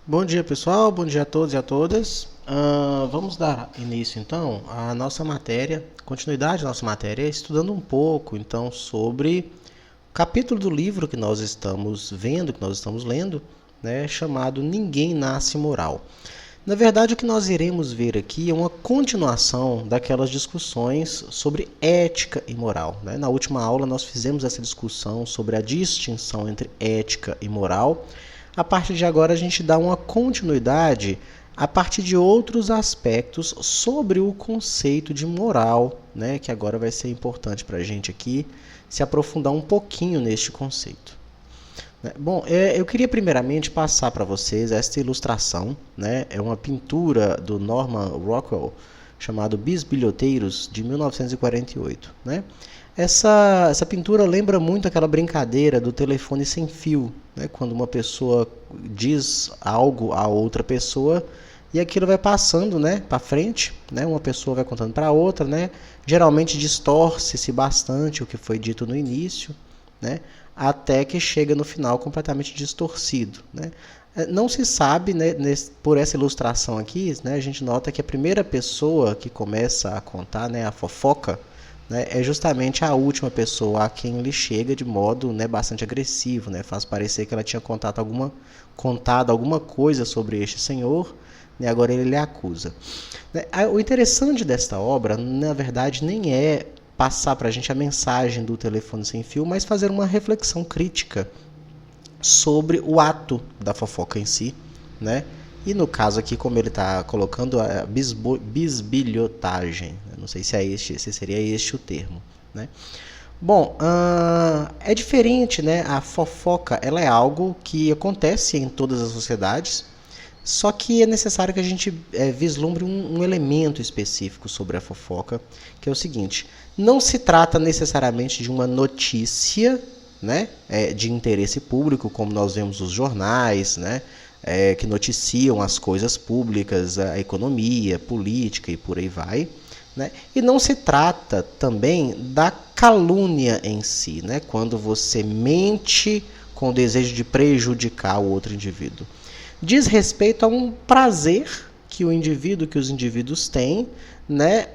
Bom dia, pessoal. Bom dia a todos e a todas. Vamos dar início, então, à nossa matéria, continuidade da nossa matéria, estudando um pouco, então, sobre o capítulo do livro que nós estamos vendo, que nós estamos lendo, né, chamado Ninguém Nasce Moral. Na verdade, o que nós iremos ver aqui é uma continuação daquelas discussões sobre ética e moral, né? Na última aula, nós fizemos essa discussão sobre a distinção entre ética e moral. A partir de agora, a gente dá uma continuidade a partir de outros aspectos sobre o conceito de moral, né? Que agora vai ser importante para a gente aqui se aprofundar um pouquinho neste conceito. Bom, eu queria primeiramente passar para vocês esta ilustração, né? É uma pintura do Norman Rockwell, chamado Bisbilhoteiros, de 1948. Né? Essa pintura lembra muito aquela brincadeira do telefone sem fio, né? Quando uma pessoa diz algo a outra pessoa e aquilo vai passando, né, para frente, né? Uma pessoa vai contando para a outra, né? Geralmente distorce-se bastante o que foi dito no início, né? Até que chega no final completamente distorcido. Né? Não se sabe, né, por essa ilustração aqui, né, a gente nota que a primeira pessoa que começa a contar, né, a fofoca, né, é justamente a última pessoa a quem lhe chega de modo, né, bastante agressivo. Né, faz parecer que ela tinha contado alguma coisa sobre este senhor, né, agora ele lhe acusa. O interessante desta obra, na verdade, nem é passar para a gente a mensagem do telefone sem fio, mas fazer uma reflexão crítica sobre o ato da fofoca em si, né? E no caso aqui, como ele está colocando, a bisbilhotagem. Não sei se seria este o termo, né? Bom, é diferente, né? A fofoca, ela é algo que acontece em todas as sociedades, só que é necessário que a gente vislumbre um elemento específico sobre a fofoca, que é o seguinte: não se trata necessariamente de uma notícia, né, de interesse público, como nós vemos nos jornais, né, que noticiam as coisas públicas, a economia, política e por aí vai. Né? E não se trata também da calúnia em si, né, quando você mente com o desejo de prejudicar o outro indivíduo. Diz respeito a um prazer que os indivíduos têm, né,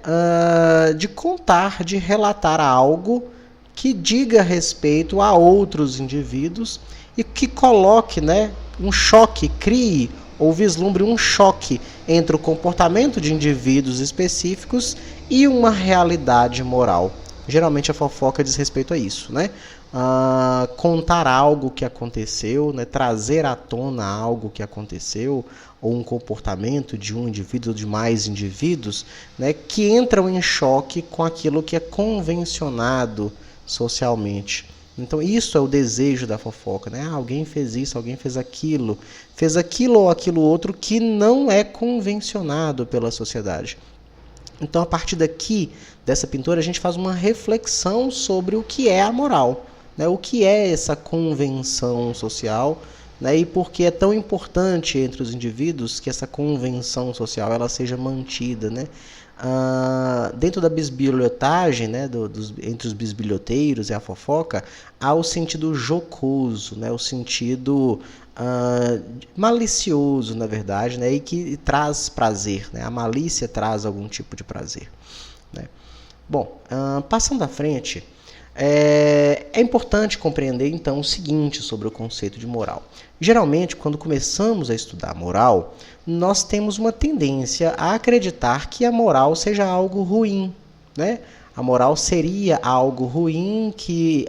de contar, de relatar algo que diga respeito a outros indivíduos e que coloque, né, um choque, crie ou vislumbre um choque entre o comportamento de indivíduos específicos e uma realidade moral. Geralmente a fofoca diz respeito a isso, né? Contar algo que aconteceu, né? Trazer à tona algo que aconteceu, ou um comportamento de um indivíduo ou de mais indivíduos, né? Que entram em choque com aquilo que é convencionado socialmente. Então isso é o desejo da fofoca, né? Alguém fez isso, alguém fez aquilo ou aquilo outro que não é convencionado pela sociedade. Então, a partir daqui, dessa pintura, a gente faz uma reflexão sobre o que é a moral, né? O que é essa convenção social, né? E por que é tão importante entre os indivíduos que essa convenção social ela seja mantida, né? Dentro da bisbilhotagem, né, entre os bisbilhoteiros e a fofoca, há o sentido jocoso, né, o sentido malicioso, na verdade, né, e que traz prazer. Né, a malícia traz algum tipo de prazer. Né. Bom, passando à frente, é importante compreender então o seguinte sobre o conceito de moral. Geralmente, quando começamos a estudar moral, nós temos uma tendência a acreditar que a moral seja algo ruim, né? A moral seria algo ruim que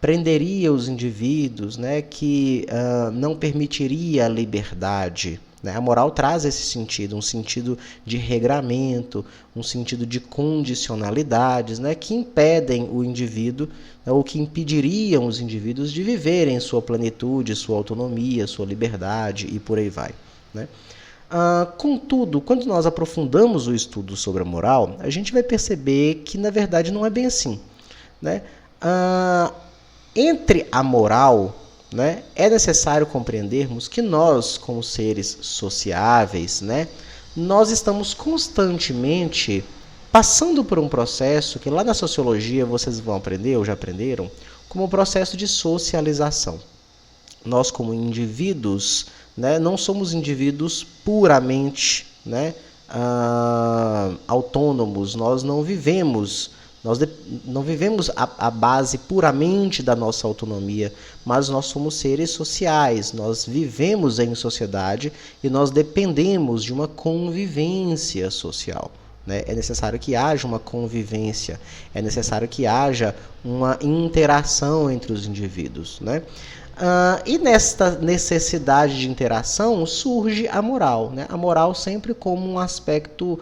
prenderia os indivíduos, né? Que não permitiria a liberdade. A moral traz esse sentido, um sentido de regramento, um sentido de condicionalidades, né, que impedem o indivíduo, né, ou que impediriam os indivíduos de viverem sua plenitude, sua autonomia, sua liberdade e por aí vai. Né? Contudo, quando nós aprofundamos o estudo sobre a moral, a gente vai perceber que, na verdade, não é bem assim. Né? Entre a moral, né, é necessário compreendermos que nós, como seres sociáveis, né, nós estamos constantemente passando por um processo que lá na sociologia vocês vão aprender, ou já aprenderam, como o processo de socialização. nós como indivíduos, né, não somos indivíduos puramente, né, autônomos, nós não vivemos a base puramente da nossa autonomia, mas nós somos seres sociais, nós vivemos em sociedade e nós dependemos de uma convivência social. É necessário que haja uma convivência, é necessário que haja uma interação entre os indivíduos. E nesta necessidade de interação surge a moral. A moral sempre como um aspecto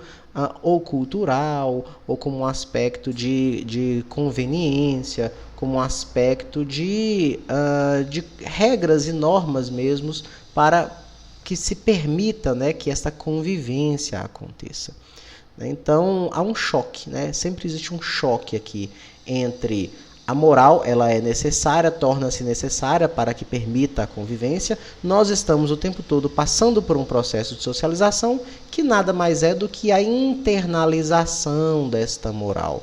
ou cultural, ou como um aspecto de conveniência, como um aspecto de regras e normas mesmo para que se permita, que essa convivência aconteça. Então há um choque, sempre existe um choque aqui entre a moral, ela é necessária, torna-se necessária para que permita a convivência. Nós estamos o tempo todo passando por um processo de socialização que nada mais é do que a internalização desta moral.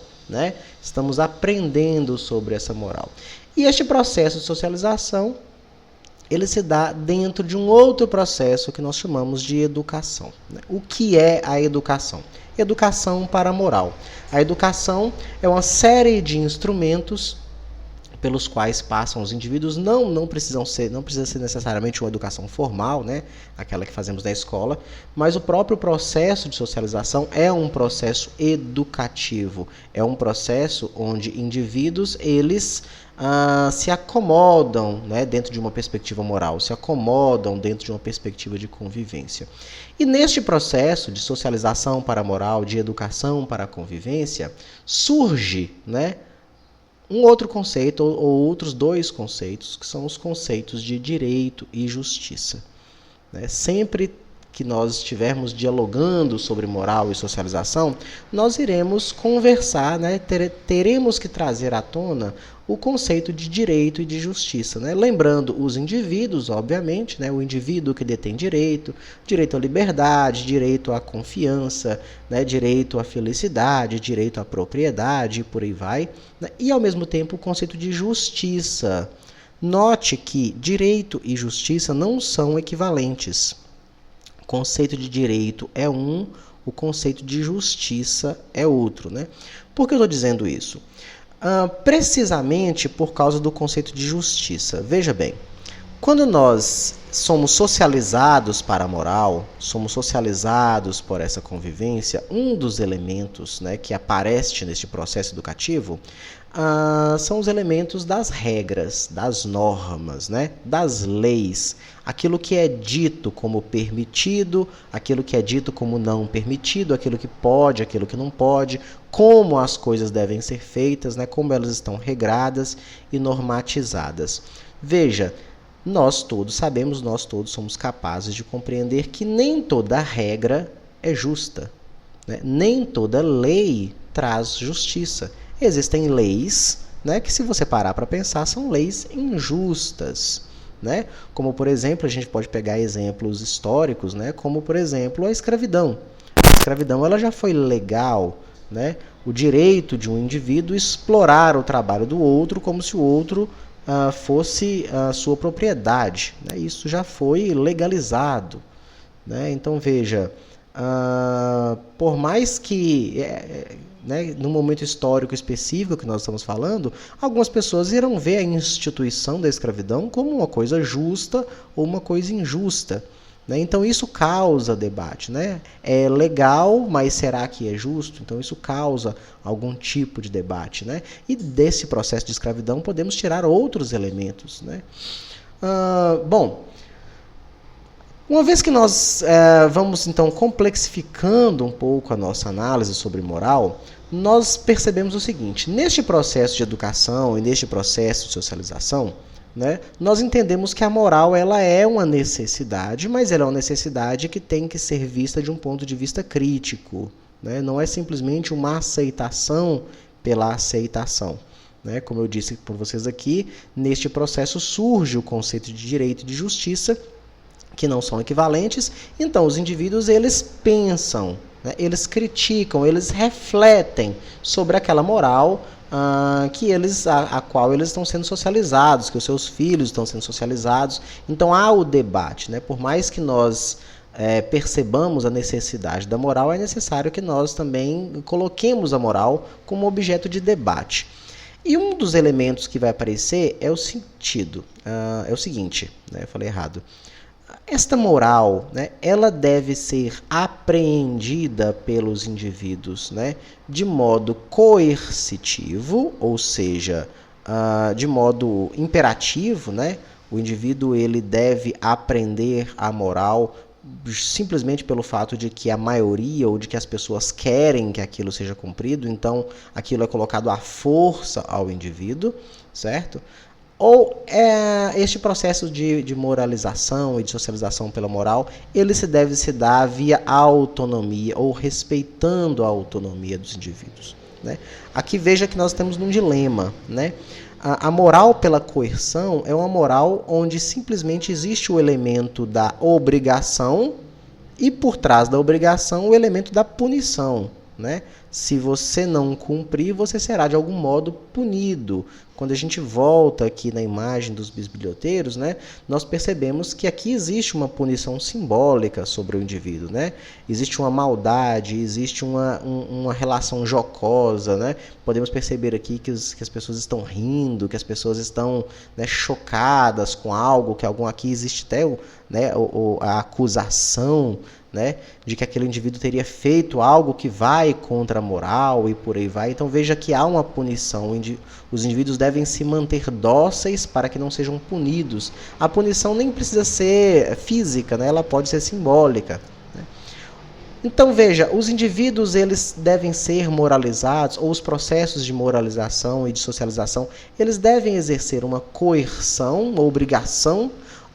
Estamos aprendendo sobre essa moral. E este processo de socialização, ele se dá dentro de um outro processo que nós chamamos de educação. O que é a educação? Educação para a moral. A educação é uma série de instrumentos pelos quais passam os indivíduos, não precisa ser necessariamente uma educação formal, aquela que fazemos na escola, mas o próprio processo de socialização é um processo educativo, é um processo onde indivíduos eles se acomodam dentro de uma perspectiva moral, se acomodam dentro de uma perspectiva de convivência. E neste processo de socialização para a moral, de educação para a convivência, surge um outro conceito, ou outros dois conceitos, que são os conceitos de direito e justiça. Sempre que nós estivermos dialogando sobre moral e socialização, nós iremos conversar, teremos que trazer à tona o conceito de direito e de justiça. Lembrando os indivíduos, obviamente, o indivíduo que detém direito à liberdade, direito à confiança, direito à felicidade, direito à propriedade, e por aí vai. E, ao mesmo tempo, o conceito de justiça. Note que direito e justiça não são equivalentes. O conceito de direito é um, o conceito de justiça é outro. Por que eu estou dizendo isso? Precisamente por causa do conceito de justiça. Veja bem, quando nós somos socializados para a moral, somos socializados por essa convivência, um dos elementos que aparece neste processo educativo são os elementos das regras, das normas, das leis. Aquilo que é dito como permitido, aquilo que é dito como não permitido, aquilo que pode, aquilo que não pode, como as coisas devem ser feitas, como elas estão regradas e normatizadas. Veja, nós todos sabemos, nós todos somos capazes de compreender que nem toda regra é justa. Nem toda lei traz justiça. Existem leis, que se você parar para pensar, são leis injustas. Como, por exemplo, a gente pode pegar exemplos históricos, como, por exemplo, a escravidão. A escravidão ela já foi legal, o direito de um indivíduo explorar o trabalho do outro como se o outro fosse a sua propriedade. Isso já foi legalizado. Então, veja, por mais que no momento histórico específico que nós estamos falando, algumas pessoas irão ver a instituição da escravidão como uma coisa justa ou uma coisa injusta. Então isso causa debate. É legal, mas será que é justo? Então isso causa algum tipo de debate. E desse processo de escravidão podemos tirar outros elementos. Bom, uma vez que nós vamos então complexificando um pouco a nossa análise sobre moral, nós percebemos o seguinte: neste processo de educação e neste processo de socialização, nós entendemos que a moral ela é uma necessidade, mas ela é uma necessidade que tem que ser vista de um ponto de vista crítico. Não é simplesmente uma aceitação pela aceitação. Como eu disse para vocês aqui, neste processo surge o conceito de direito e de justiça, que não são equivalentes. Então os indivíduos eles pensam né? Eles criticam, eles refletem sobre aquela moral a qual eles estão sendo socializados, que os seus filhos estão sendo socializados. Então há o debate, né? Por mais que nós percebamos a necessidade da moral, é necessário que nós também coloquemos a moral como objeto de debate. E um dos elementos que vai aparecer é o sentido, é o seguinte, né? Eu falei errado. Esta moral, né, ela deve ser apreendida pelos indivíduos, né, de modo coercitivo, ou seja, de modo imperativo, né? O indivíduo ele deve aprender a moral simplesmente pelo fato de que a maioria ou de que as pessoas querem que aquilo seja cumprido, então aquilo é colocado à força ao indivíduo, certo? Ou este processo de moralização e de socialização pela moral, ele deve se dar via autonomia ou respeitando a autonomia dos indivíduos, né? Aqui veja que nós temos um dilema, né? A moral pela coerção é uma moral onde simplesmente existe o elemento da obrigação e por trás da obrigação o elemento da punição, né? Se você não cumprir, você será de algum modo punido. Quando a gente volta aqui na imagem dos bisbilhoteiros, né, nós percebemos que aqui existe uma punição simbólica sobre o indivíduo, né? Existe uma maldade, existe uma relação jocosa, né? Podemos perceber aqui que as pessoas estão rindo, que as pessoas estão, né, chocadas com algo, que aqui existe até né, a acusação, né, de que aquele indivíduo teria feito algo que vai contra a moral e por aí vai. Então veja que há uma punição. Os indivíduos devem se manter dóceis para que não sejam punidos. A punição nem precisa ser física, né, ela pode ser simbólica, né? Então veja, os indivíduos eles devem ser moralizados, ou os processos de moralização e de socialização, eles devem exercer uma coerção, uma obrigação,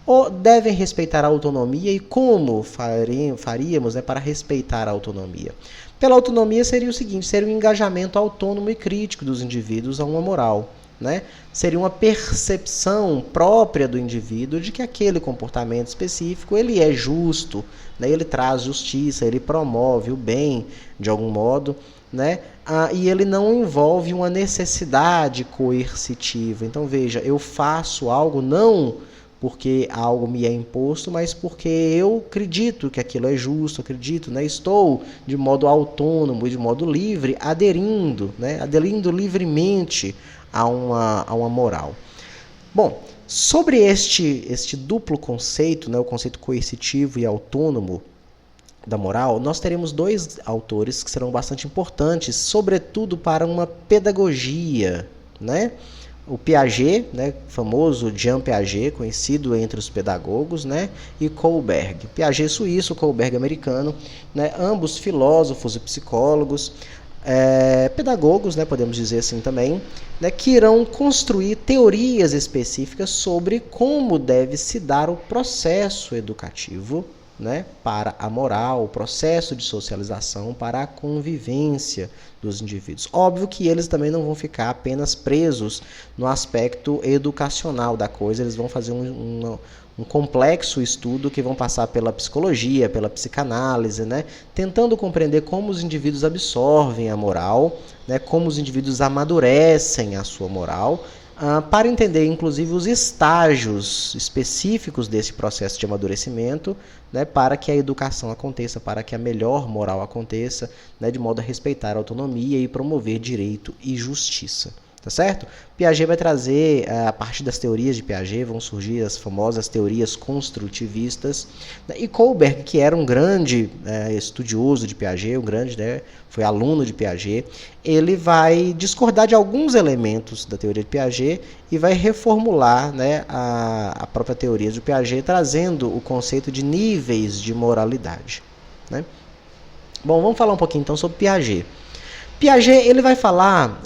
ou devem respeitar a autonomia. E como faríamos, né, para respeitar a autonomia? Pela autonomia seria o seguinte, seria um engajamento autônomo e crítico dos indivíduos a uma moral, né? Seria uma percepção própria do indivíduo de que aquele comportamento específico ele é justo, né? Ele traz justiça, ele promove o bem de algum modo, né? E ele não envolve uma necessidade coercitiva. Então veja, eu faço algo não porque algo me é imposto, mas porque eu acredito que aquilo é justo, acredito, né? Estou de modo autônomo e de modo livre, aderindo, né? Aderindo livremente a uma moral. Bom, sobre este duplo conceito, né? O conceito coercitivo e autônomo da moral, nós teremos dois autores que serão bastante importantes, sobretudo para uma pedagogia, né? O Piaget, né, famoso Jean Piaget, conhecido entre os pedagogos, né, e Kohlberg. Piaget suíço, Kohlberg americano, né, ambos filósofos e psicólogos, pedagogos, né, podemos dizer assim também, né, que irão construir teorias específicas sobre como deve se dar o processo educativo, né, para a moral, o processo de socialização, para a convivência dos indivíduos. Óbvio que eles também não vão ficar apenas presos no aspecto educacional da coisa, eles vão fazer um complexo estudo que vão passar pela psicologia, pela psicanálise, né, tentando compreender como os indivíduos absorvem a moral, né, como os indivíduos amadurecem a sua moral, para entender, inclusive, os estágios específicos desse processo de amadurecimento, né, para que a educação aconteça, para que a melhor moral aconteça, né, de modo a respeitar a autonomia e promover direito e justiça. Tá certo? Piaget vai trazer, a partir das teorias de Piaget, vão surgir as famosas teorias construtivistas, né, e Kohlberg, que era um grande estudioso de Piaget, foi aluno de Piaget, ele vai discordar de alguns elementos da teoria de Piaget e vai reformular, né, a própria teoria de Piaget, trazendo o conceito de níveis de moralidade, né? Bom, vamos falar um pouquinho então sobre Piaget. Piaget ele vai falar,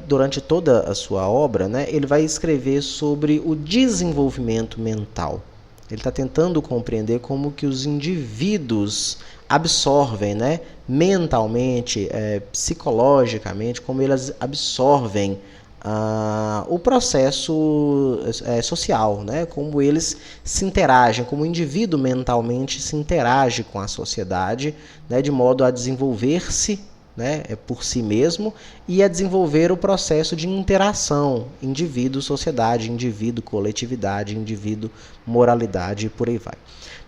durante toda a sua obra, né, ele vai escrever sobre o desenvolvimento mental. Ele está tentando compreender como que os indivíduos absorvem, né, mentalmente, psicologicamente, como eles absorvem o processo social, né? Como eles se interagem, como o indivíduo mentalmente se interage com a sociedade, né? De modo a desenvolver-se, né, por si mesmo e a desenvolver o processo de interação indivíduo-sociedade, indivíduo-coletividade, indivíduo-moralidade e por aí vai.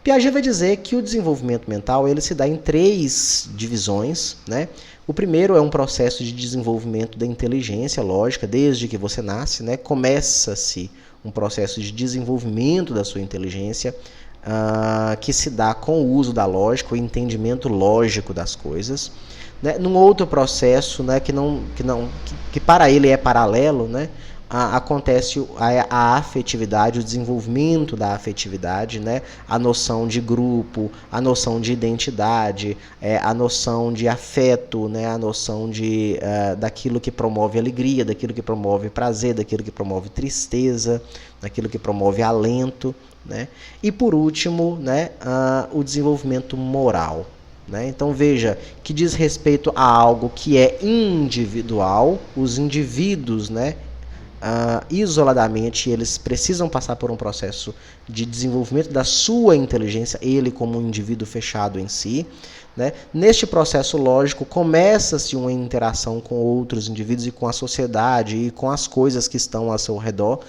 Piaget vai dizer que o desenvolvimento mental ele se dá em 3 divisões, né? O primeiro é um processo de desenvolvimento da inteligência lógica, desde que você nasce, né? Começa-se um processo de desenvolvimento da sua inteligência, que se dá com o uso da lógica, o entendimento lógico das coisas. Né? Num outro processo, né, que para ele é paralelo, né, acontece a afetividade, o desenvolvimento da afetividade, né, a noção de grupo, a noção de identidade, a noção de afeto, né, a noção daquilo que promove alegria, daquilo que promove prazer, daquilo que promove tristeza, daquilo que promove alento, né? E por último, né, o desenvolvimento moral. Né? Então veja que diz respeito a algo que é individual, os indivíduos, né, isoladamente eles precisam passar por um processo de desenvolvimento da sua inteligência, ele como um indivíduo fechado em si. Né? Neste processo lógico começa-se uma interação com outros indivíduos e com a sociedade e com as coisas que estão ao seu redor,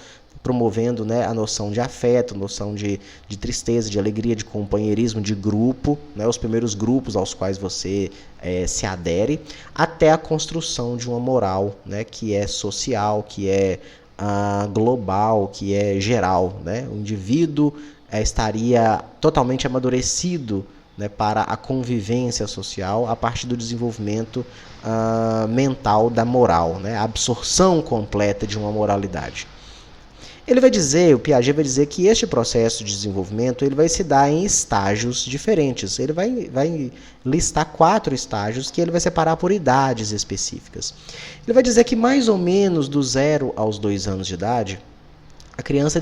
promovendo, né, a noção de afeto, noção de tristeza, de alegria, de companheirismo, de grupo, né, os primeiros grupos aos quais você se adere, até a construção de uma moral, né, que é social, que é global, que é geral. Né? O indivíduo estaria totalmente amadurecido, né, para a convivência social a partir do desenvolvimento mental da moral, né, a absorção completa de uma moralidade. O Piaget vai dizer que este processo de desenvolvimento ele vai se dar em estágios diferentes. Ele vai listar 4 estágios que ele vai separar por idades específicas. Ele vai dizer que mais ou menos do 0 aos 2 anos de idade, a criança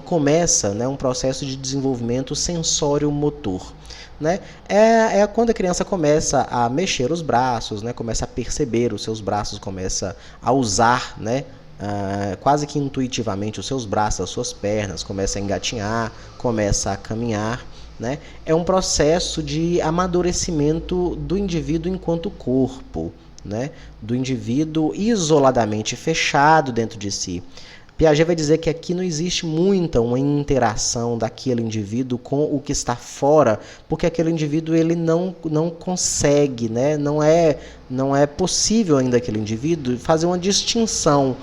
começa, né, um processo de desenvolvimento sensório-motor. Né? É quando a criança começa a mexer os braços, né, começa a perceber os seus braços, começa a usar, né, quase que intuitivamente os seus braços, as suas pernas, começa a engatinhar, começa a caminhar. Né? É um processo de amadurecimento do indivíduo enquanto corpo, né? Do indivíduo isoladamente fechado dentro de si. Piaget vai dizer que aqui não existe muita uma interação daquele indivíduo com o que está fora, porque aquele indivíduo ele não consegue, né? Não é possível ainda aquele indivíduo fazer uma distinção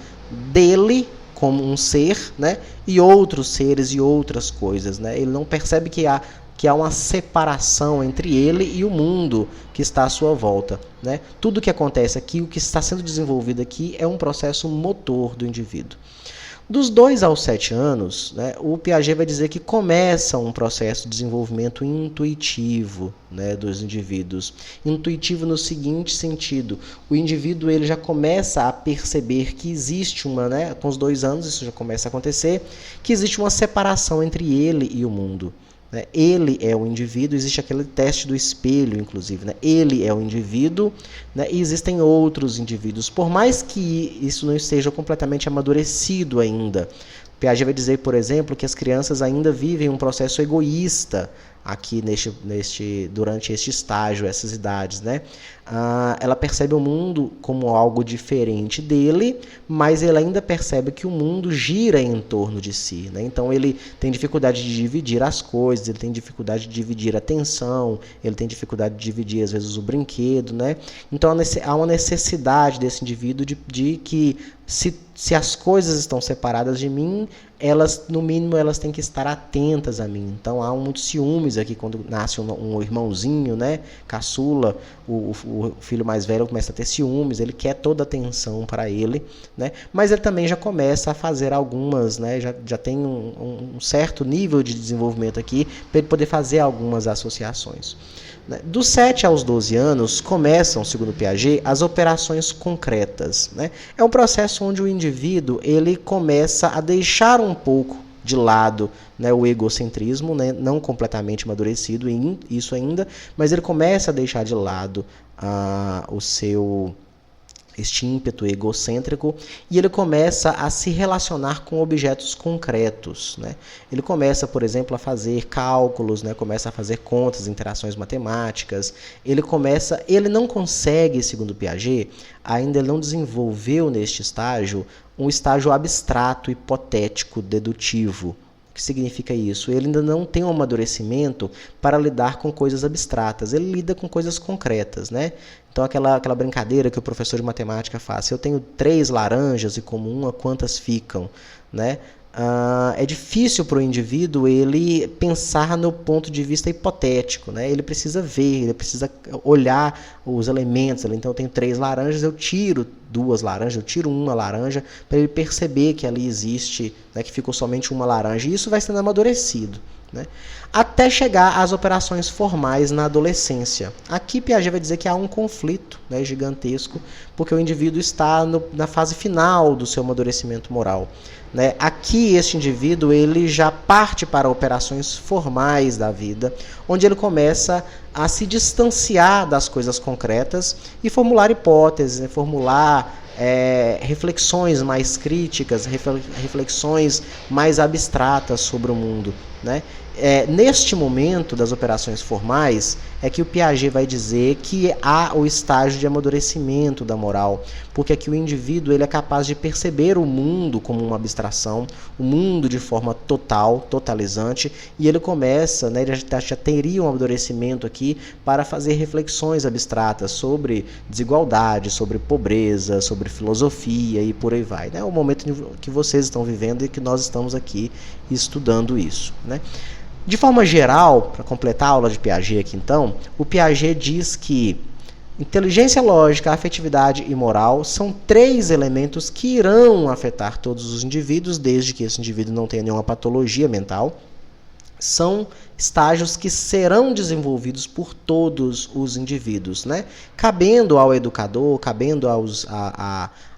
dele como um ser, né, e outros seres e outras coisas. Né? Ele não percebe que há uma separação entre ele e o mundo que está à sua volta. Né? Tudo que acontece aqui, o que está sendo desenvolvido aqui, é um processo motor do indivíduo. Dos 2 aos 7 anos, né, o Piaget vai dizer que começa um processo de desenvolvimento intuitivo, né, dos indivíduos. Intuitivo no seguinte sentido: o indivíduo ele já começa a perceber que existe né, com os 2 anos isso já começa a acontecer, que existe uma separação entre ele e o mundo. Né? Ele é o indivíduo, existe aquele teste do espelho, inclusive. Né? Ele é o indivíduo, né? E existem outros indivíduos. Por mais que isso não esteja completamente amadurecido ainda, Piaget vai dizer, por exemplo, que as crianças ainda vivem um processo egoísta aqui durante este estágio, essas idades, né? Ela percebe o mundo como algo diferente dele, mas ele ainda percebe que o mundo gira em torno de si, né? Então ele tem dificuldade de dividir as coisas, ele tem dificuldade de dividir a atenção, ele tem dificuldade de dividir às vezes o brinquedo, né? Então há uma necessidade desse indivíduo de que se as coisas estão separadas de mim, elas, no mínimo, elas têm que estar atentas a mim. Então há muitos ciúmes aqui quando nasce um irmãozinho, né, caçula, o filho mais velho começa a ter ciúmes, ele quer toda a atenção para ele, né, mas ele também já começa a fazer algumas, né, já tem um certo nível de desenvolvimento aqui para ele poder fazer algumas associações. Dos 7 aos 12 anos começam, segundo Piaget, as operações concretas. Né? É um processo onde o indivíduo ele começa a deixar um pouco de lado, né, o egocentrismo, né, não completamente amadurecido isso ainda, mas ele começa a deixar de lado o seu este ímpeto egocêntrico, e ele começa a se relacionar com objetos concretos, né? Ele começa, por exemplo, a fazer cálculos, né? Começa a fazer contas, interações matemáticas. Ele não consegue, segundo Piaget, ainda não desenvolveu neste estágio um estágio abstrato, hipotético, dedutivo. O que significa isso? Ele ainda não tem um amadurecimento para lidar com coisas abstratas. Ele lida com coisas concretas, né? Então, aquela brincadeira que o professor de matemática faz. Se eu tenho 3 laranjas e como uma, quantas ficam? Né? É difícil para o indivíduo ele pensar no ponto de vista hipotético. Né? Ele precisa ver, ele precisa olhar os elementos. Então, eu tenho 3 laranjas, eu tiro 2 laranjas, eu tiro uma laranja, para ele perceber que ali existe, né, que ficou somente uma laranja. E isso vai sendo amadurecido. Né? Até chegar às operações formais na adolescência. Aqui Piaget vai dizer que há um conflito, né, gigantesco, porque o indivíduo está na fase final do seu amadurecimento moral. Né? Aqui este indivíduo ele já parte para operações formais da vida, onde ele começa a se distanciar das coisas concretas e formular hipóteses, né? Formular reflexões mais críticas, reflexões mais abstratas sobre o mundo. Né? Neste momento das operações formais é que o Piaget vai dizer que há o estágio de amadurecimento da moral, porque aqui o indivíduo ele é capaz de perceber o mundo como uma abstração, o mundo de forma total, totalizante, e ele começa, né, ele já teria um amadurecimento aqui para fazer reflexões abstratas sobre desigualdade, sobre pobreza, sobre filosofia e por aí vai. É o momento que vocês estão vivendo e que nós estamos aqui estudando isso. Né? De forma geral, para completar a aula de Piaget aqui então, o Piaget diz que inteligência lógica, afetividade e moral são 3 elementos que irão afetar todos os indivíduos, desde que esse indivíduo não tenha nenhuma patologia mental. São estágios que serão desenvolvidos por todos os indivíduos, né? Cabendo ao educador, cabendo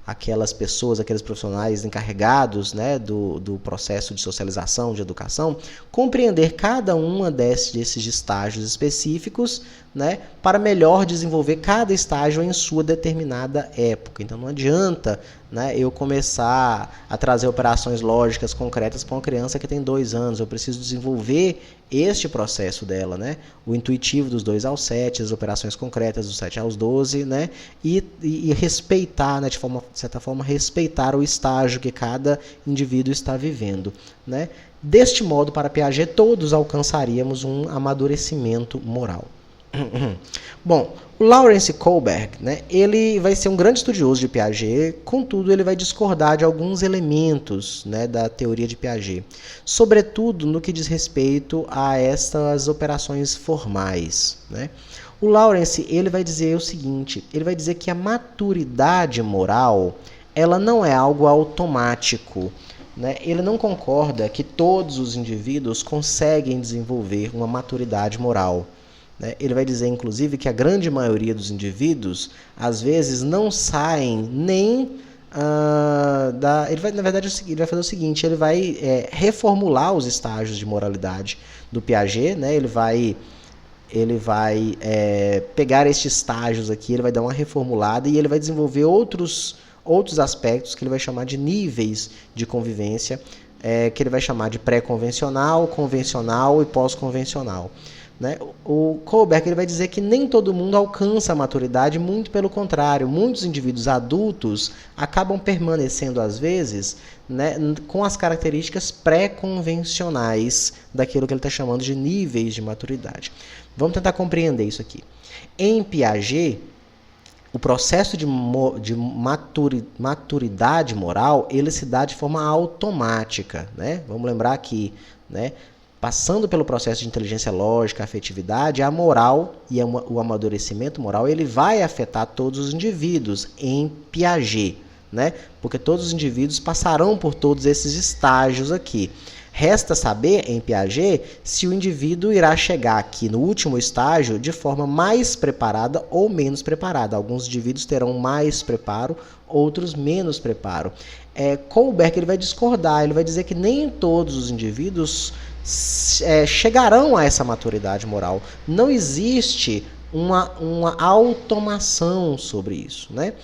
aquelas pessoas, aqueles profissionais encarregados, né, do processo de socialização, de educação, compreender cada uma desses estágios específicos, né, para melhor desenvolver cada estágio em sua determinada época. Então não adianta, né, eu começar a trazer operações lógicas concretas para uma criança que tem 2 anos. Eu preciso desenvolver este processo dela, né? O intuitivo dos 2 aos 7, as operações concretas dos 7 aos 12, né? E respeitar, né, de certa forma, respeitar o estágio que cada indivíduo está vivendo. Né? Deste modo, para Piaget, todos alcançaríamos um amadurecimento moral. Bom, o Lawrence Kohlberg, né, ele vai ser um grande estudioso de Piaget, contudo ele vai discordar de alguns elementos, né, da teoria de Piaget, sobretudo no que diz respeito a estas operações formais. Né? O Lawrence ele vai dizer o seguinte, ele vai dizer que a maturidade moral ela não é algo automático. Né? Ele não concorda que todos os indivíduos conseguem desenvolver uma maturidade moral. Ele vai dizer, inclusive, que a grande maioria dos indivíduos, às vezes, não saem nem Ele vai, na verdade, ele vai fazer o seguinte, ele vai reformular os estágios de moralidade do Piaget, né? Ele vai pegar estes estágios aqui, ele vai dar uma reformulada e ele vai desenvolver outros aspectos que ele vai chamar de níveis de convivência, que ele vai chamar de pré-convencional, convencional e pós-convencional. Né? O Kohlberg ele vai dizer que nem todo mundo alcança a maturidade, muito pelo contrário, muitos indivíduos adultos acabam permanecendo às vezes, né, com as características pré-convencionais daquilo que ele está chamando de níveis de maturidade. Vamos tentar compreender isso aqui. Em Piaget, o processo de maturidade moral ele se dá de forma automática. Né? Vamos lembrar aqui, né? Passando pelo processo de inteligência lógica, afetividade, a moral e o amadurecimento moral ele vai afetar todos os indivíduos em Piaget, né? Porque todos os indivíduos passarão por todos esses estágios aqui. Resta saber, em Piaget, se o indivíduo irá chegar aqui no último estágio de forma mais preparada ou menos preparada. Alguns indivíduos terão mais preparo, outros menos preparo. Kohlberg ele vai discordar, ele vai dizer que nem todos os indivíduos chegarão a essa maturidade moral. Não existe uma automação sobre isso, né?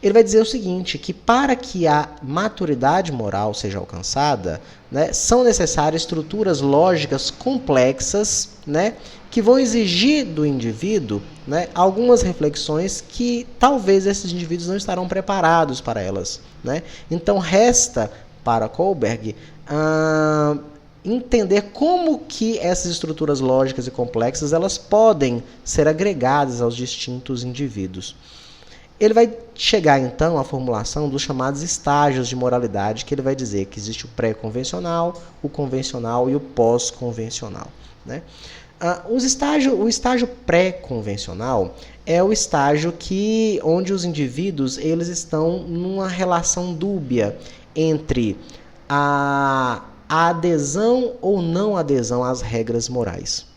Ele vai dizer o seguinte, que para que a maturidade moral seja alcançada, né, são necessárias estruturas lógicas complexas, né, que vão exigir do indivíduo, né, algumas reflexões que talvez esses indivíduos não estarão preparados para elas, né? Então resta para Kohlberg entender como que essas estruturas lógicas e complexas elas podem ser agregadas aos distintos indivíduos. Ele vai chegar, então, à formulação dos chamados estágios de moralidade, que ele vai dizer que existe o pré-convencional, o convencional e o pós-convencional, né? O estágio pré-convencional é o estágio onde os indivíduos eles estão numa relação dúbia entre a adesão ou não adesão às regras morais.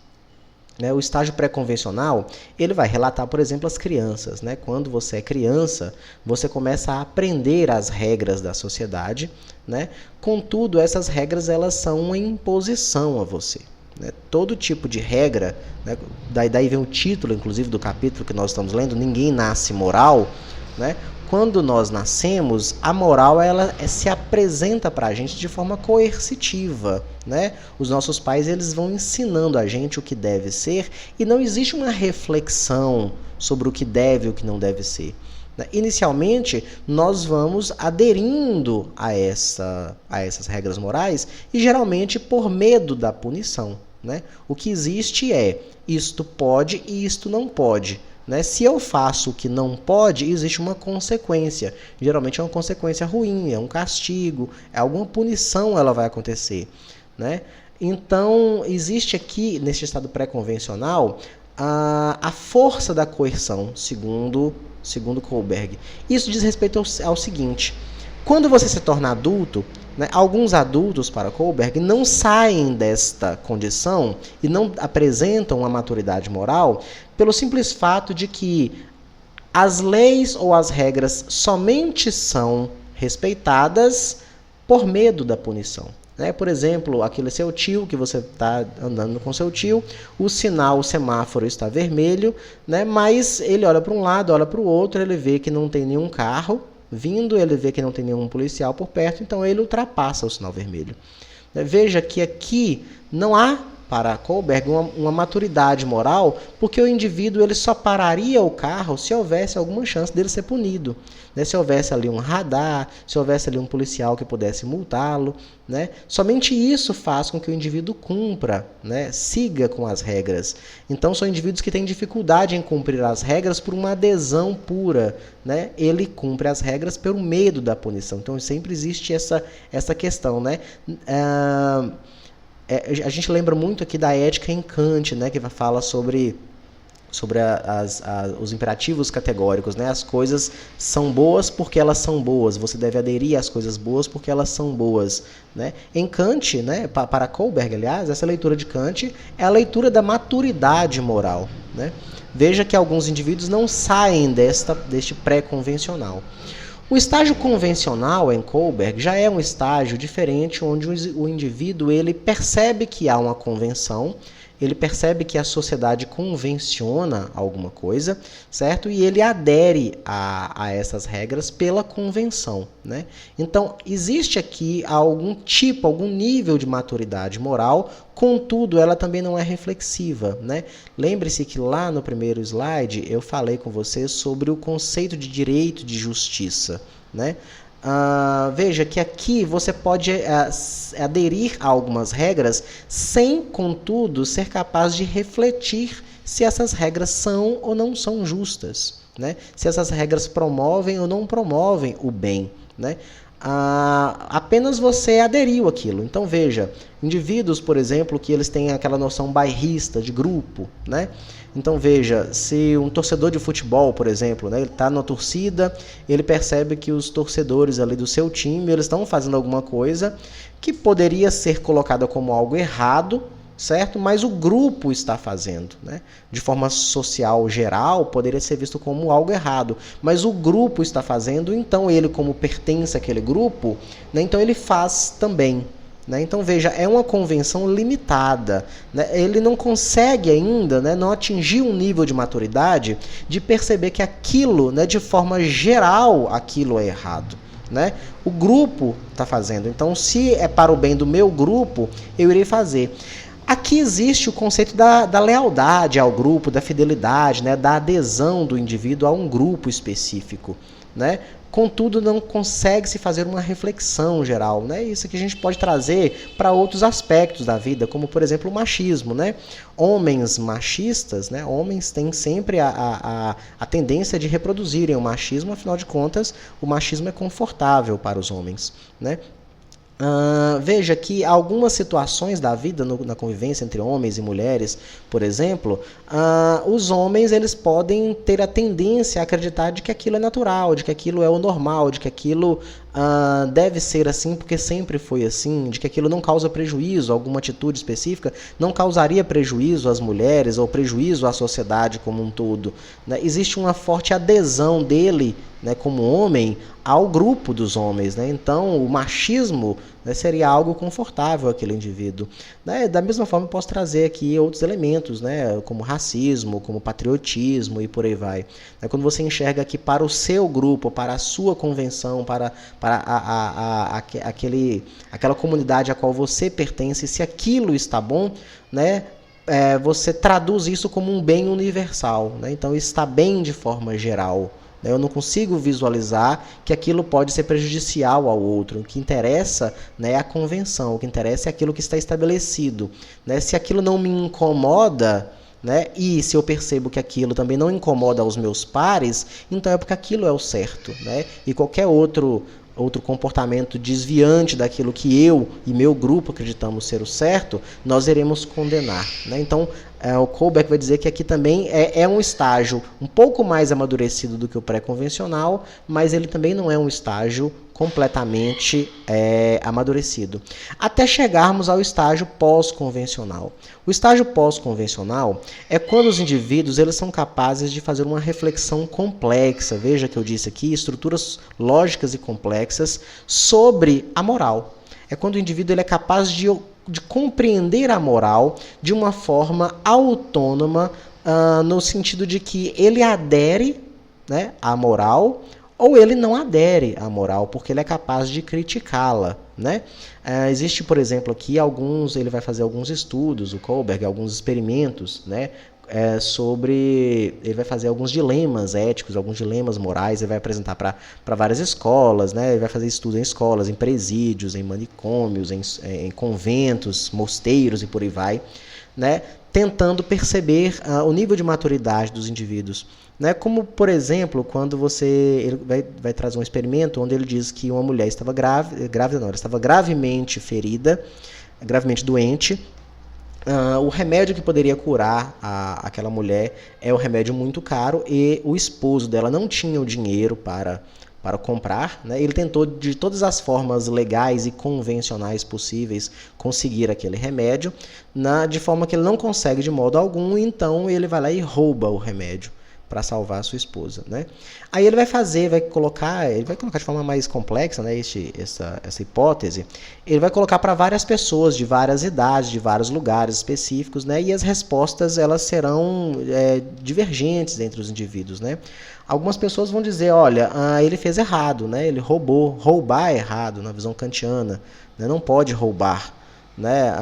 O estágio pré-convencional, ele vai relatar, por exemplo, as crianças, né? Quando você é criança, você começa a aprender as regras da sociedade, né? Contudo, essas regras elas são uma imposição a você, né? Todo tipo de regra, né? Daí vem o título, inclusive, do capítulo que nós estamos lendo, Ninguém Nasce Moral, né? Quando nós nascemos, a moral ela se apresenta para a gente de forma coercitiva, né? Os nossos pais eles vão ensinando a gente o que deve ser e não existe uma reflexão sobre o que deve e o que não deve ser. Inicialmente, nós vamos aderindo a essas regras morais e geralmente por medo da punição, né? O que existe é isto pode e isto não pode. Se eu faço o que não pode, existe uma consequência. Geralmente é uma consequência ruim, é um castigo, é alguma punição ela vai acontecer, né? Então, existe aqui, neste estado pré-convencional, a força da coerção, segundo Kohlberg. Isso diz respeito ao seguinte, quando você se torna adulto, né, alguns adultos, para Kohlberg, não saem desta condição e não apresentam uma maturidade moral pelo simples fato de que as leis ou as regras somente são respeitadas por medo da punição. Por exemplo, aquele seu tio, que você está andando com seu tio, o semáforo está vermelho, né, mas ele olha para um lado, olha para o outro, ele vê que não tem nenhum carro vindo, ele vê que não tem nenhum policial por perto, então ele ultrapassa o sinal vermelho. Veja que aqui não há, para Kohlberg, uma maturidade moral, porque o indivíduo ele só pararia o carro se houvesse alguma chance dele ser punido, né? Se houvesse ali um radar, se houvesse ali um policial que pudesse multá-lo, né? Somente isso faz com que o indivíduo cumpra, né? Siga com as regras. Então são indivíduos que têm dificuldade em cumprir as regras por uma adesão pura, né? Ele cumpre as regras pelo medo da punição. Então sempre existe essa questão, né? A gente lembra muito aqui da ética em Kant, né, que fala sobre os imperativos categóricos, né? As coisas são boas porque elas são boas, você deve aderir às coisas boas porque elas são boas, né? Em Kant, né, para Kohlberg, aliás, essa leitura de Kant é a leitura da maturidade moral, né? Veja que alguns indivíduos não saem deste pré-convencional. O estágio convencional em Kohlberg já é um estágio diferente, onde o indivíduo ele percebe que há uma convenção, ele percebe que a sociedade convenciona alguma coisa, certo? E ele adere a essas regras pela convenção, né? Então, existe aqui algum nível de maturidade moral, contudo, ela também não é reflexiva, né? Lembre-se que lá no primeiro slide eu falei com você sobre o conceito de direito de justiça, né? Veja que aqui você pode aderir a algumas regras sem, contudo, ser capaz de refletir se essas regras são ou não são justas, né? Se essas regras promovem ou não promovem o bem, né? Apenas você aderiu àquilo. Então veja, indivíduos, por exemplo, que eles têm aquela noção bairrista de grupo, né? Então veja, se um torcedor de futebol, por exemplo, né, ele está na torcida, ele percebe que os torcedores ali do seu time, eles estão fazendo alguma coisa que poderia ser colocada como algo errado, certo? Mas o grupo está fazendo, né? De forma social geral, poderia ser visto como algo errado, mas o grupo está fazendo, então ele, como pertence àquele grupo, né, então ele faz também, né? Então veja, é uma convenção limitada, né? Ele não consegue ainda, né, não atingir um nível de maturidade de perceber que aquilo, né, de forma geral, aquilo é errado, né? O grupo está fazendo, então se é para o bem do meu grupo, eu irei fazer. Aqui existe o conceito da lealdade ao grupo, da fidelidade, né, da adesão do indivíduo a um grupo específico, né? Contudo, não consegue se fazer uma reflexão geral, né? Isso que a gente pode trazer para outros aspectos da vida, como, por exemplo, o machismo, né? Homens machistas, né? Homens têm sempre a tendência de reproduzirem o machismo, afinal de contas, o machismo é confortável para os homens, né? Veja que algumas situações da vida na convivência entre homens e mulheres, por exemplo, os homens eles podem ter a tendência a acreditar de que aquilo é natural, de que aquilo é o normal, de que aquilo deve ser assim porque sempre foi assim, de que aquilo não causa prejuízo, alguma atitude específica não causaria prejuízo às mulheres ou prejuízo à sociedade como um todo, né? Existe uma forte adesão dele, né, como homem, ao grupo dos homens, né? Então o machismo, né, seria algo confortável àquele indivíduo, né? Da mesma forma eu posso trazer aqui outros elementos, né, como racismo, como patriotismo e por aí vai, né? Quando você enxerga que para o seu grupo, para a sua convenção, para aquela comunidade a qual você pertence, se aquilo está bom, né, você traduz isso como um bem universal, né? Então está bem de forma geral. Eu não consigo visualizar que aquilo pode ser prejudicial ao outro. O que interessa, né, é a convenção, o que interessa é aquilo que está estabelecido, né? Se aquilo não me incomoda, né, e se eu percebo que aquilo também não incomoda aos meus pares, então é porque aquilo é o certo, né? E qualquer outro comportamento desviante daquilo que eu e meu grupo acreditamos ser o certo, nós iremos condenar, né? Então, o Kohlberg vai dizer que aqui também é um estágio um pouco mais amadurecido do que o pré-convencional, mas ele também não é um estágio completamente amadurecido. Até chegarmos ao estágio pós-convencional. O estágio pós-convencional é quando os indivíduos eles são capazes de fazer uma reflexão complexa, veja que eu disse aqui, estruturas lógicas e complexas sobre a moral. É quando o indivíduo ele é capaz de compreender a moral de uma forma autônoma, no sentido de que ele adere, né, à moral, ou ele não adere à moral, porque ele é capaz de criticá-la, né? Existe, por exemplo, aqui ele vai fazer alguns estudos, o Kohlberg, alguns experimentos, né? Ele vai fazer alguns dilemas éticos, alguns dilemas morais, ele vai apresentar para várias escolas, né? Ele vai fazer estudos em escolas, em presídios, em manicômios, em conventos, mosteiros e por aí vai, né? Tentando perceber o nível de maturidade dos indivíduos, né? Como, por exemplo, quando ele vai trazer um experimento onde ele diz que uma mulher estava ela estava gravemente ferida, gravemente doente. O remédio que poderia curar aquela mulher é um remédio muito caro e o esposo dela não tinha o dinheiro para comprar, né? Ele tentou de todas as formas legais e convencionais possíveis conseguir aquele remédio, de forma que ele não consegue de modo algum, então ele vai lá e rouba o remédio para salvar a sua esposa, né? Aí ele vai colocar de forma mais complexa, né, essa hipótese, ele vai colocar para várias pessoas de várias idades, de vários lugares específicos, né, e as respostas elas serão divergentes entre os indivíduos, né? Algumas pessoas vão dizer, olha, ele fez errado, né? Ele roubar é errado na visão kantiana, né? Não pode roubar, né?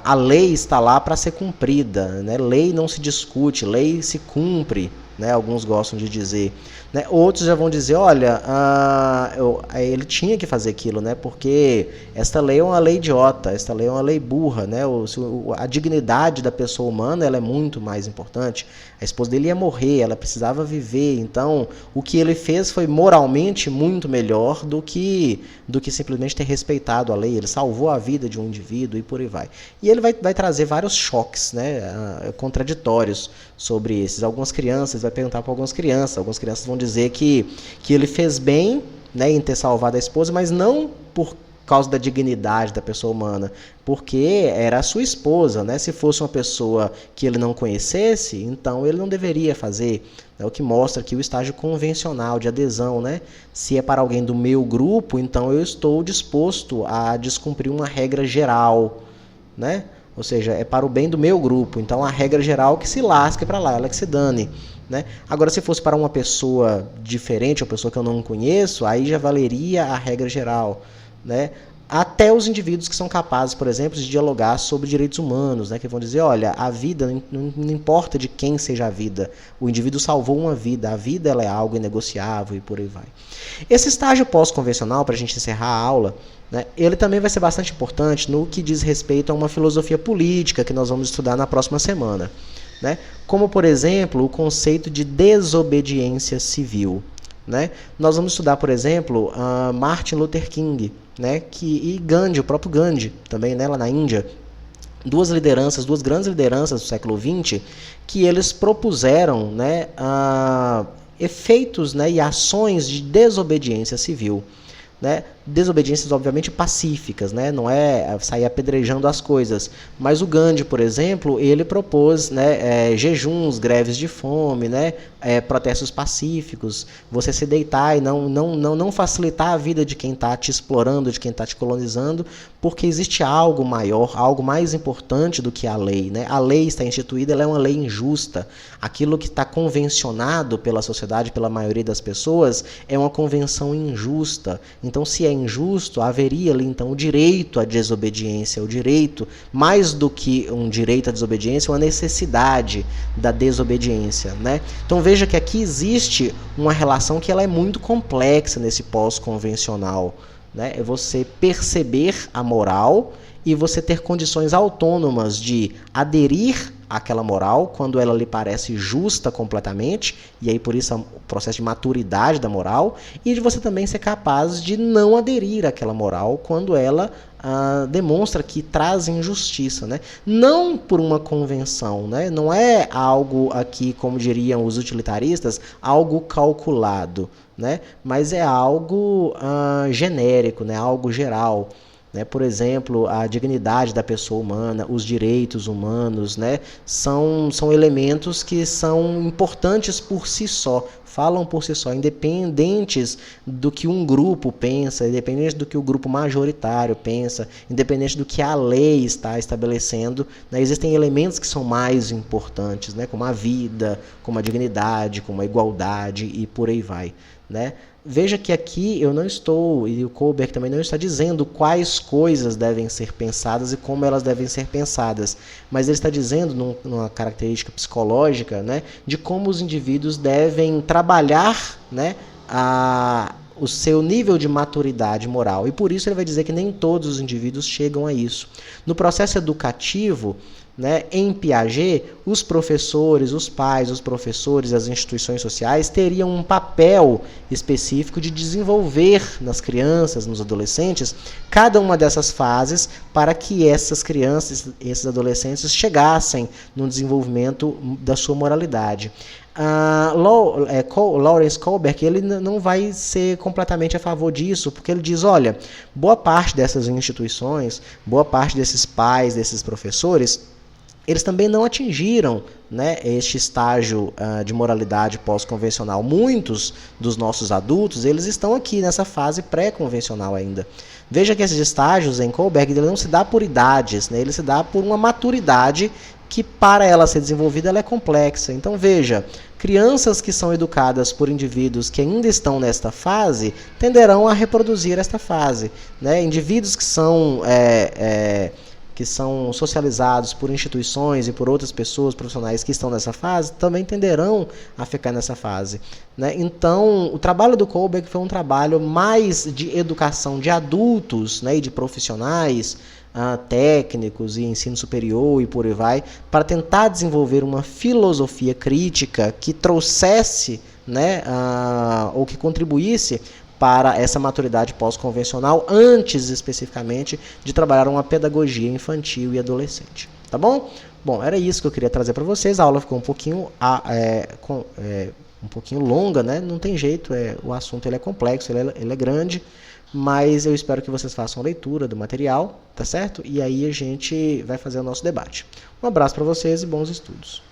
A lei está lá para ser cumprida, né? Lei não se discute, lei se cumpre, né? Alguns gostam de dizer, né? Outros já vão dizer, olha, ele tinha que fazer aquilo, né? Porque esta lei é uma lei idiota, esta lei é uma lei burra, né? A dignidade da pessoa humana ela é muito mais importante. A esposa dele ia morrer, ela precisava viver, então o que ele fez foi moralmente muito melhor do que simplesmente ter respeitado a lei. Ele salvou a vida de um indivíduo e por aí vai. E ele vai trazer vários choques, né, contraditórios sobre esses. Algumas crianças, vai perguntar para algumas crianças vão dizer que ele fez bem, né, em ter salvado a esposa, mas não por causa da dignidade da pessoa humana, porque era a sua esposa, né? Se fosse uma pessoa que ele não conhecesse, então ele não deveria fazer. É o que mostra aqui o estágio convencional de adesão, né? Se é para alguém do meu grupo, então eu estou disposto a descumprir uma regra geral, né? Ou seja, é para o bem do meu grupo, então a regra geral que se lasque para lá, ela que se dane. Né? Agora, se fosse para uma pessoa diferente, uma pessoa que eu não conheço, aí já valeria a regra geral. Né? Até os indivíduos que são capazes, por exemplo, de dialogar sobre direitos humanos, né? Que vão dizer, olha, a vida, não importa de quem seja a vida, o indivíduo salvou uma vida, a vida ela é algo inegociável e por aí vai. Esse estágio pós-convencional, para a gente encerrar a aula, né, ele também vai ser bastante importante no que diz respeito a uma filosofia política que nós vamos estudar na próxima semana. Né? Como, por exemplo, o conceito de desobediência civil. Né? Nós vamos estudar, por exemplo, Martin Luther King, né? E Gandhi, o próprio Gandhi, também, né? Lá na Índia. Duas grandes lideranças do século XX, que eles propuseram, né, efeitos, né, e ações de desobediência civil. Né? Desobediências obviamente pacíficas, né? Não é sair apedrejando as coisas, mas o Gandhi, por exemplo, ele propôs, né, jejuns, greves de fome, né, protestos pacíficos, você se deitar e não facilitar a vida de quem está te explorando, de quem está te colonizando, porque existe algo maior, algo mais importante do que a lei. Né? A lei está instituída, ela é uma lei injusta. Aquilo que está convencionado pela sociedade, pela maioria das pessoas, é uma convenção injusta. Então, se é injusto, haveria ali então o direito à desobediência, o direito, mais do que um direito à desobediência, uma necessidade da desobediência. Né? Então veja que aqui existe uma relação que ela é muito complexa nesse pós-convencional. Né? É você perceber a moral e você ter condições autônomas de aderir àquela moral quando ela lhe parece justa completamente, e aí por isso o processo de maturidade da moral, e de você também ser capaz de não aderir àquela moral quando ela demonstra que traz injustiça. Né? Não por uma convenção, né? Não é algo aqui, como diriam os utilitaristas, algo calculado, né? Mas é algo genérico, né? Algo geral. Né? Por exemplo, a dignidade da pessoa humana, os direitos humanos, né? são elementos que são importantes por si só, falam por si só, independentes do que um grupo pensa, independente do que o grupo majoritário pensa, independente do que a lei está estabelecendo. Né? Existem elementos que são mais importantes, né? Como a vida, como a dignidade, como a igualdade e por aí vai. Né? Veja que aqui eu não estou, e o Kohlberg também não está dizendo quais coisas devem ser pensadas e como elas devem ser pensadas, mas ele está dizendo, numa característica psicológica, né, de como os indivíduos devem trabalhar, né, o seu nível de maturidade moral. E por isso ele vai dizer que nem todos os indivíduos chegam a isso. No processo educativo, né, em Piaget, os professores, os pais, os professores, as instituições sociais teriam um papel específico de desenvolver nas crianças, nos adolescentes, cada uma dessas fases para que essas crianças, esses adolescentes chegassem no desenvolvimento da sua moralidade. Lawrence Kohlberg, ele não vai ser completamente a favor disso, porque ele diz, olha, boa parte dessas instituições, boa parte desses pais, desses professores, eles também não atingiram, né, este estágio de moralidade pós-convencional. Muitos dos nossos adultos, eles estão aqui nessa fase pré-convencional ainda. Veja que esses estágios em Kohlberg, ele não se dá por idades, né, ele se dá por uma maturidade que, para ela ser desenvolvida, ela é complexa. Então veja, crianças que são educadas por indivíduos que ainda estão nesta fase, tenderão a reproduzir esta fase. Né? Indivíduos que são socializados por instituições e por outras pessoas profissionais que estão nessa fase, também tenderão a ficar nessa fase. Né? Então, o trabalho do Kohlberg foi um trabalho mais de educação de adultos, né, e de profissionais, técnicos e ensino superior e por aí vai, para tentar desenvolver uma filosofia crítica que trouxesse, né, ou que contribuísse para essa maturidade pós-convencional, antes especificamente de trabalhar uma pedagogia infantil e adolescente. Tá bom? Bom, era isso que eu queria trazer para vocês. A aula ficou um pouquinho longa, né? Não tem jeito, o assunto ele é complexo, ele é grande, mas eu espero que vocês façam a leitura do material, tá certo? E aí a gente vai fazer o nosso debate. Um abraço para vocês e bons estudos.